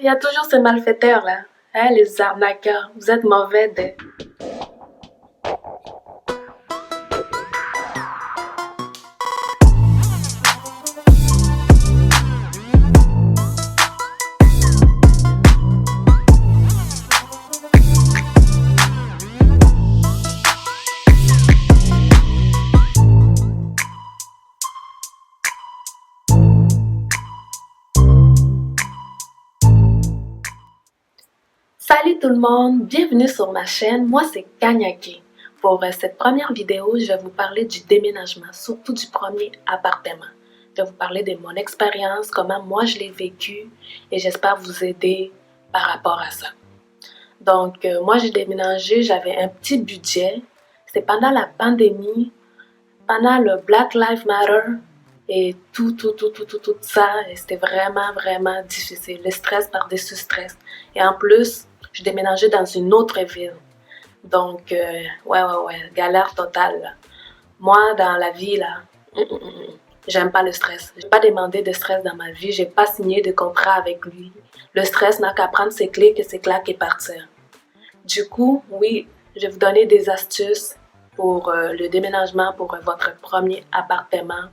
Il y a toujours ces malfaiteurs là. Hein, les arnaqueurs, vous êtes mauvais des... Salut tout le monde, bienvenue sur ma chaîne, moi c'est Kanyaki. Pour cette première vidéo, je vais vous parler du déménagement, surtout du premier appartement. Je vais vous parler de mon expérience, comment moi je l'ai vécu et j'espère vous aider par rapport à ça. Donc moi j'ai déménagé, j'avais un petit budget, c'était pendant la pandémie, pendant le Black Lives Matter et tout ça, et c'était vraiment difficile, le stress par-dessus stress. Et en plus, je déménageais dans une autre ville. Donc, ouais, galère totale. Là. Moi, dans la vie, là, j'aime pas le stress. J'ai pas demandé de stress dans ma vie. J'ai pas signé de contrat avec lui. Le stress n'a qu'à prendre ses clés, que ses claques et partir. Du coup, oui, je vais vous donner des astuces pour le déménagement, pour votre premier appartement.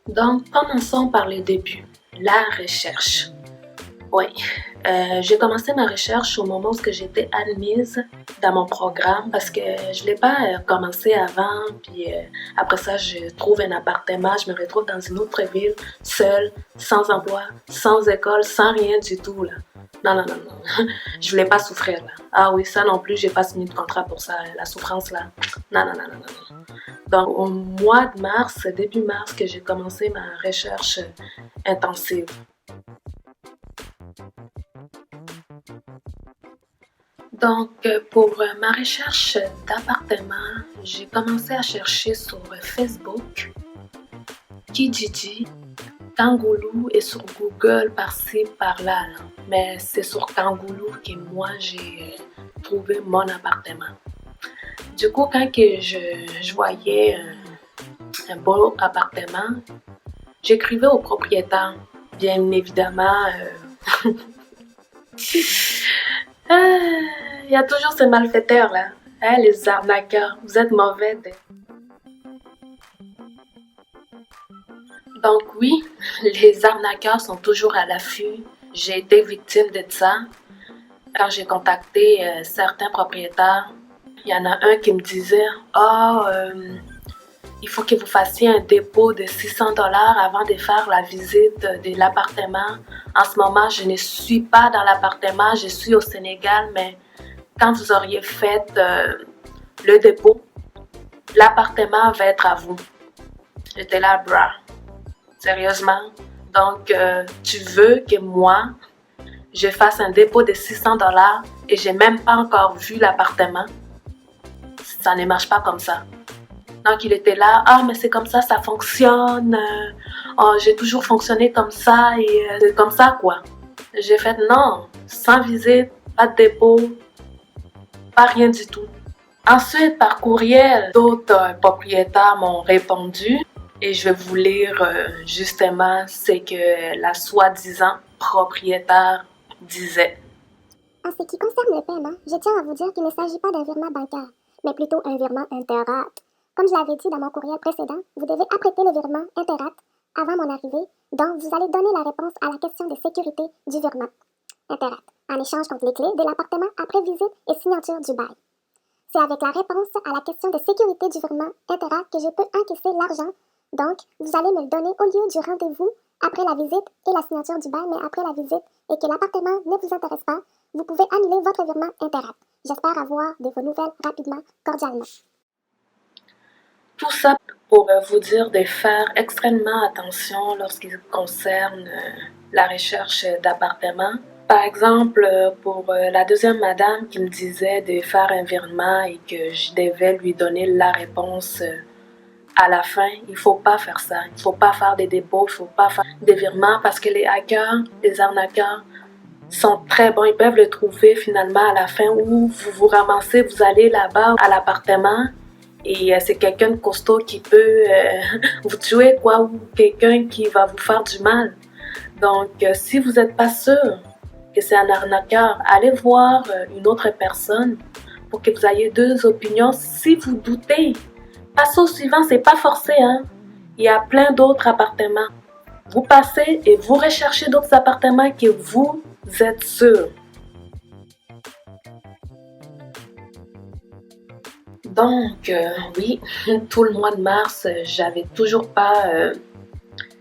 Donc, commençons par le début, la recherche. Oui, j'ai commencé ma recherche au moment où j'étais admise dans mon programme parce que je ne l'ai pas commencé avant. Puis après ça, je trouve un appartement, je me retrouve dans une autre ville, seule, sans emploi, sans école, sans rien du tout. Là. Non. Je voulais pas souffrir. Là. Ah oui, ça non plus, j'ai pas signé de contrat pour ça. La souffrance là. Non. Donc, au mois de mars, début mars, que j'ai commencé ma recherche intensive. Donc, pour ma recherche d'appartement, j'ai commencé à chercher sur Facebook, Kijiji, Kangoulou et sur Google par-ci, par-là. Là. Mais c'est sur Kangoulou que moi, j'ai trouvé mon appartement. Du coup, quand que je voyais un beau appartement, j'écrivais au propriétaire, bien évidemment. Il y a toujours ces malfaiteurs là, hein, les arnaqueurs, vous êtes mauvais. Donc oui, les arnaqueurs sont toujours à l'affût. J'ai été victime de ça. Quand j'ai contacté certains propriétaires, il y en a un qui me disait « Oh, il faut que vous fassiez un dépôt de 600 $ avant de faire la visite de l'appartement. En ce moment, je ne suis pas dans l'appartement, je suis au Sénégal, mais quand vous auriez fait le dépôt, l'appartement va être à vous. » J'étais là, bra. Sérieusement? Donc, tu veux que moi, je fasse un dépôt de 600 $ et j'ai même pas encore vu l'appartement? Ça ne marche pas comme ça. Donc, il était là, « Ah, mais c'est comme ça fonctionne. Oh, j'ai toujours fonctionné comme ça et c'est comme ça, quoi. » J'ai fait, non, sans visite, pas de dépôt, pas rien du tout. Ensuite, par courriel, d'autres propriétaires m'ont répondu et je vais vous lire justement ce que la soi-disant propriétaire disait. En ce qui concerne le paiement, je tiens à vous dire qu'il ne s'agit pas d'un virement bancaire, mais plutôt un virement Interact. Comme je l'avais dit dans mon courriel précédent, vous devez apprêter le virement Interact avant mon arrivée, donc vous allez donner la réponse à la question de sécurité du virement Interact, en échange contre les clés de l'appartement après visite et signature du bail. C'est avec la réponse à la question de sécurité du virement Interact que je peux encaisser l'argent, donc vous allez me le donner au lieu du rendez-vous après la visite et la signature du bail, mais après la visite et que l'appartement ne vous intéresse pas, vous pouvez annuler votre virement Interact. J'espère avoir de vos nouvelles rapidement, cordialement. Tout ça pour vous dire de faire extrêmement attention lorsqu'il concerne la recherche d'appartements. Par exemple, pour la deuxième madame qui me disait de faire un virement et que je devais lui donner la réponse à la fin, il ne faut pas faire ça. Il ne faut pas faire des dépôts, il ne faut pas faire des virements parce que les hackers, les arnaqueurs sont très bons. Ils peuvent le trouver finalement à la fin où vous vous ramassez, vous allez là-bas à l'appartement Et c'est quelqu'un de costaud qui peut vous tuer, quoi, ou quelqu'un qui va vous faire du mal. Donc, si vous n'êtes pas sûr que c'est un arnaqueur, allez voir une autre personne pour que vous ayez deux opinions. Si vous doutez, passez au suivant, c'est pas forcé, hein. Il y a plein d'autres appartements. Vous passez et vous recherchez d'autres appartements que vous êtes sûr. Donc, oui, tout le mois de mars, j'avais toujours pas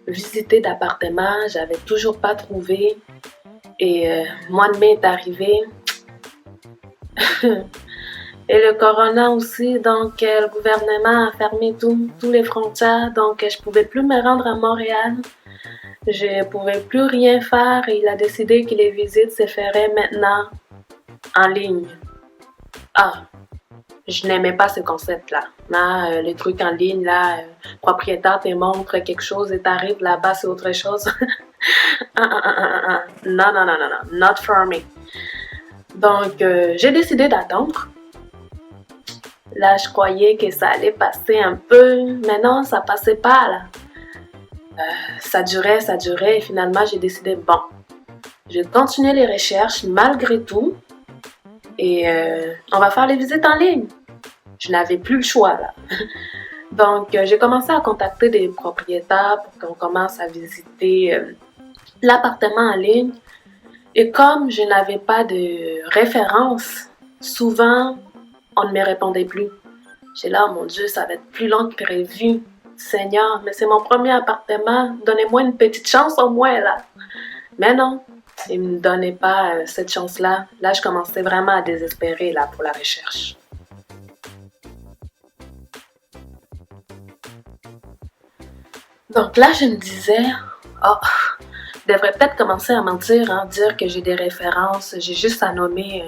visité d'appartement, j'avais toujours pas trouvé. Et mois de mai est arrivé. Et le corona aussi, donc le gouvernement a fermé tous les frontières, donc je pouvais plus me rendre à Montréal. Je pouvais plus rien faire et il a décidé que les visites se feraient maintenant en ligne. Ah, je n'aimais pas ce concept-là. Les trucs en ligne, là, propriétaire te montre quelque chose et t'arrives là-bas, c'est autre chose. Non, not for me. Donc, j'ai décidé d'attendre. Là, je croyais que ça allait passer un peu, mais non, ça passait pas, là. Ça durait, et finalement, j'ai décidé, bon, je vais continuer les recherches malgré tout, et on va faire les visites en ligne. Je n'avais plus le choix, là. Donc, j'ai commencé à contacter des propriétaires pour qu'on commence à visiter l'appartement en ligne. Et comme je n'avais pas de référence, souvent, on ne me répondait plus. J'ai là, oh mon Dieu, ça va être plus long que prévu. Seigneur, mais c'est mon premier appartement. Donnez-moi une petite chance au moins, là. Mais non, ils ne me donnaient pas cette chance-là. Là, je commençais vraiment à désespérer, là, pour la recherche. Donc là, je me disais, oh, je devrais peut-être commencer à mentir, hein, dire que j'ai des références. J'ai juste à nommer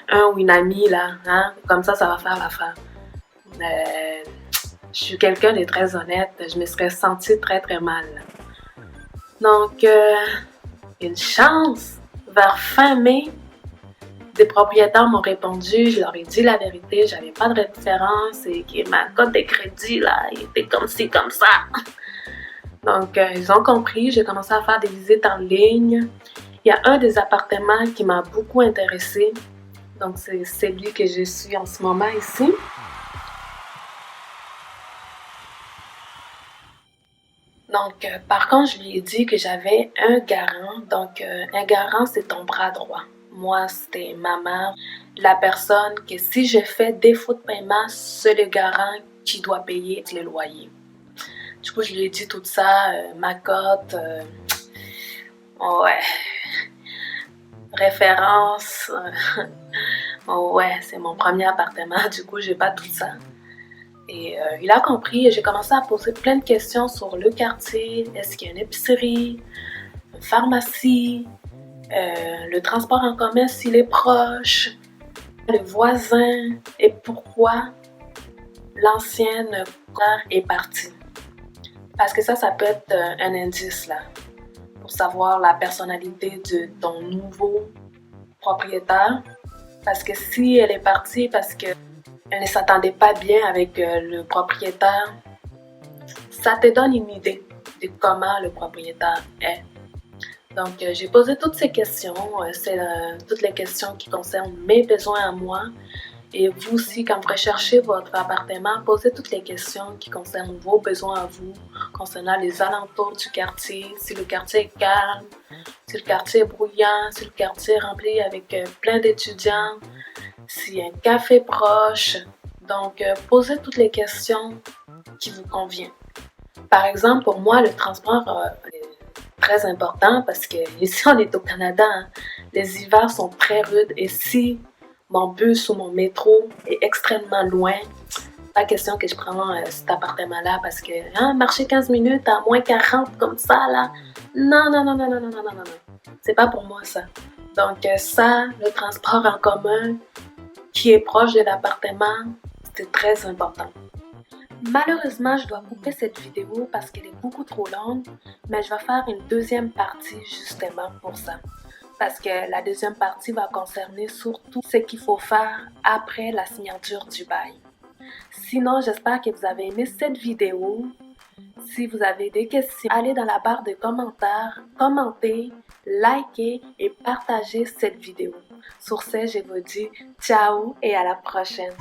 un ou une amie, là. Hein, comme ça va faire l'affaire. Je suis quelqu'un de très honnête. Je me serais sentie très, très mal. Donc, une chance, vers fin mai, des propriétaires m'ont répondu, je leur ai dit la vérité, j'avais pas de référence et que ma cote de crédit, là, était comme ci, comme ça. Donc, ils ont compris, j'ai commencé à faire des visites en ligne. Il y a un des appartements qui m'a beaucoup intéressée. Donc, c'est celui que je suis en ce moment ici. Donc, par contre, je lui ai dit que j'avais un garant. Donc, un garant, c'est ton bras droit. Moi, c'était ma mère. La personne que si je fais défaut de paiement, c'est le garant qui doit payer les loyers. Du coup, je lui ai dit tout ça, ma cote, ouais, référence, ouais, c'est mon premier appartement, du coup, j'ai pas tout ça. Et il a compris et j'ai commencé à poser plein de questions sur le quartier. Est-ce qu'il y a une épicerie, une pharmacie, le transport en commun s'il est proche, le voisin et pourquoi l'ancienne mère est partie. Parce que ça peut être un indice là, pour savoir la personnalité de ton nouveau propriétaire. Parce que si elle est partie parce que elle ne s'attendait pas bien avec le propriétaire, ça te donne une idée de comment le propriétaire est. Donc, j'ai posé toutes ces questions, c'est toutes les questions qui concernent mes besoins à moi. Et vous aussi, quand vous recherchez votre appartement, posez toutes les questions qui concernent vos besoins à vous, concernant les alentours du quartier, si le quartier est calme, si le quartier est bruyant, si le quartier est rempli avec plein d'étudiants, s'il y a un café proche. Donc, posez toutes les questions qui vous conviennent. Par exemple, pour moi, le transport est très important parce que ici, on est au Canada. Hein, les hivers sont très rudes et si mon bus ou mon métro est extrêmement loin, pas question que je prends cet appartement-là parce que marcher 15 minutes à moins 40 comme ça, là, non. C'est pas pour moi, ça. Donc, ça, le transport en commun qui est proche de l'appartement, c'est très important. Malheureusement, je dois couper cette vidéo parce qu'elle est beaucoup trop longue, mais je vais faire une deuxième partie justement pour ça. Parce que la deuxième partie va concerner surtout ce qu'il faut faire après la signature du bail. Sinon, j'espère que vous avez aimé cette vidéo. Si vous avez des questions, allez dans la barre de commentaires, commentez, likez et partagez cette vidéo. Sur ce, je vous dis ciao et à la prochaine.